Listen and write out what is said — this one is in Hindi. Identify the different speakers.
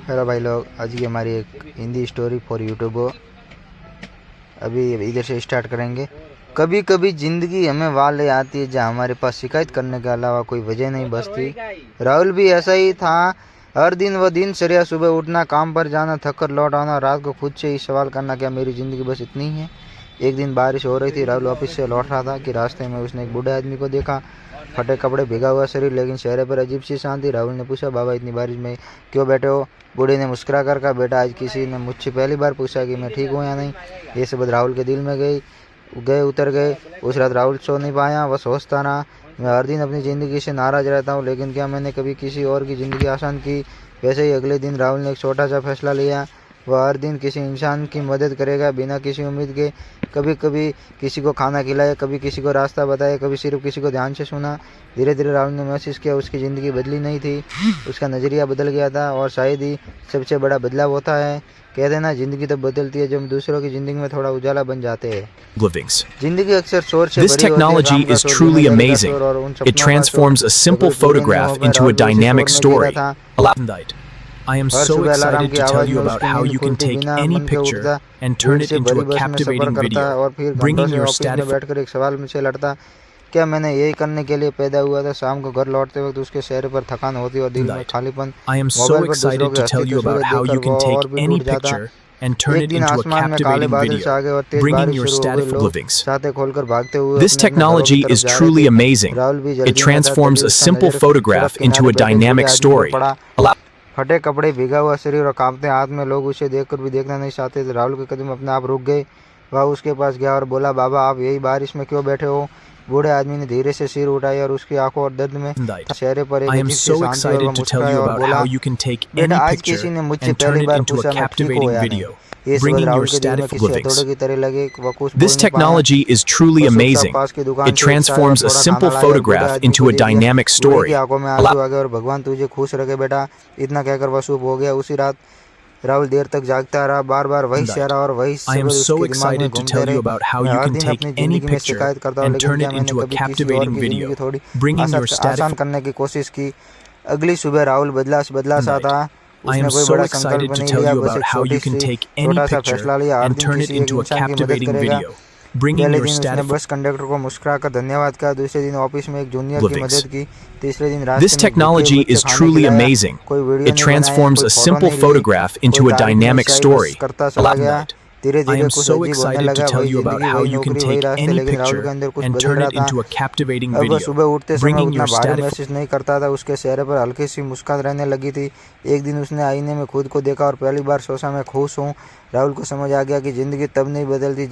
Speaker 1: हेलो भाई लोग, आज की हमारी एक हिंदी स्टोरी फॉर यूट्यूब अभी इधर से स्टार्ट करेंगे। कभी कभी ज़िंदगी हमें वाल ले आती है जहाँ हमारे पास शिकायत करने के अलावा कोई वजह नहीं बचती। राहुल भी ऐसा ही था। हर दिन व दिनचर्या, सुबह उठना, काम पर जाना, थक कर लौट आना, रात को खुद से ही सवाल करना, क्या मेरी ज़िंदगी बस इतनी ही है। एक दिन बारिश हो रही थी। राहुल ऑफिस से लौट रहा था कि रास्ते में उसने एक बूढ़े आदमी को देखा। फटे कपड़े, भीगा हुआ शरीर, लेकिन चेहरे पर अजीब सी शांति। राहुल ने पूछा, बाबा इतनी बारिश में क्यों बैठे हो? बूढ़े ने मुस्कुरा कर कहा, बेटा आज किसी ने मुझसे पहली बार पूछा कि मैं ठीक हूँ या नहीं। ये शब्द राहुल के दिल में उतर गए। उस रात राहुल सो नहीं पाया। वह सोचता रहा, मैं हर दिन अपनी ज़िंदगी से नाराज़ रहता हूँ, लेकिन क्या मैंने कभी किसी और की ज़िंदगी आसान की? वैसे ही अगले दिन राहुल ने एक छोटा सा फैसला लिया। वह हर दिन किसी इंसान की मदद करेगा, बिना किसी उम्मीद के। कभी कभी किसी को खाना खिलाया, कभी किसी को रास्ता बताया, कभी सिर्फ किसी को ध्यान से सुना। धीरे धीरे राहुल ने महसूस किया उसकी ज़िंदगी बदली नहीं थी, उसका नज़रिया बदल गया था। और शायद ही सबसे बड़ा बदलाव होता है। कहते हैं ना, ज़िंदगी तो बदलती है जब हम दूसरों की ज़िंदगी में थोड़ा उजाला बन जाते हैं। ज़िंदगी अक्सर शोर से
Speaker 2: This technology is truly amazing. It transforms a simple photograph into a dynamic story. I am so excited to tell you about how you can take any picture and turn it into a captivating video, bringing your static
Speaker 1: बैठकर एक सवाल मुझसे लड़ता, क्या मैंने यही करने के लिए पैदा हुआ था? शाम को घर लौटते वक्त उसके चेहरे पर थकान होती और दिल में खालीपन।
Speaker 2: I am so excited to tell you about how you can take any picture and turn it into a captivating video, bringing your static livings. This technology is truly amazing. It transforms a simple photograph into a dynamic story.
Speaker 1: फटे कपड़े, भीगा हुआ शरीर और कांपते हाथ में लोग उसे देखकर भी देखना नहीं चाहते थे। राहुल के कदम अपने आप रुक गए। वह उसके पास गया और बोला, बाबा आप यही बारिश में क्यों बैठे हो? बूढ़े आदमी ने धीरे से सिर उठाया और उसकी आंखों और दर्द में चेहरे पर एक अजीब सी शांति और वह मुस्कुराया और बोला, बेटा आज किसी ने मुझसे पहली बार पूछा मैं ठीक हूँ या नहीं। ये शब्द राहुल के दिल में किसी हथौड़े की तरह लगे। वह कुछ
Speaker 2: This technology is truly amazing. It transforms a simple photograph into a dynamic story.
Speaker 1: आंखों में आंसू आ गए और भगवान तुझे खुश रखे बेटा, इतना कहकर वह चुप हो गया। उसी रात राहुल देर तक जागता रहा, बार बार वही चेहरा और वही शब्द उसके दिमाग में घूमते रहे। मैं हर दिन अपनी जिंदगी में शिकायत करता हूँ, लेकिन क्या मैंने कभी किसी और की जिंदगी थोड़ी आसान करने की कोशिश की? अगली सुबह राहुल बदला सा था।
Speaker 2: I am so excited to tell you about how you can take any picture and turn it into a captivating video, bringing your static.
Speaker 1: Bus conductor को मुस्कुरा कर धन्यवाद कहा। दूसरे दिन ऑफिस में एक जूनियर की मदद की। तीसरे दिन रास्ते में
Speaker 2: This technology is truly amazing. It transforms a simple photograph into a dynamic story. I am so excited to tell you about how you can take any picture and turn it into a captivating video, bringing your static.
Speaker 1: महसूस नहीं करता था, उसके चेहरे पर हल्की सी मुस्कान रहने लगी थी। एक दिन उसने आईने में खुद को देखा और पहली बार सोचा मैं खुश हूँ। राहुल को समझ आ गया कि जिंदगी तब नहीं बदलती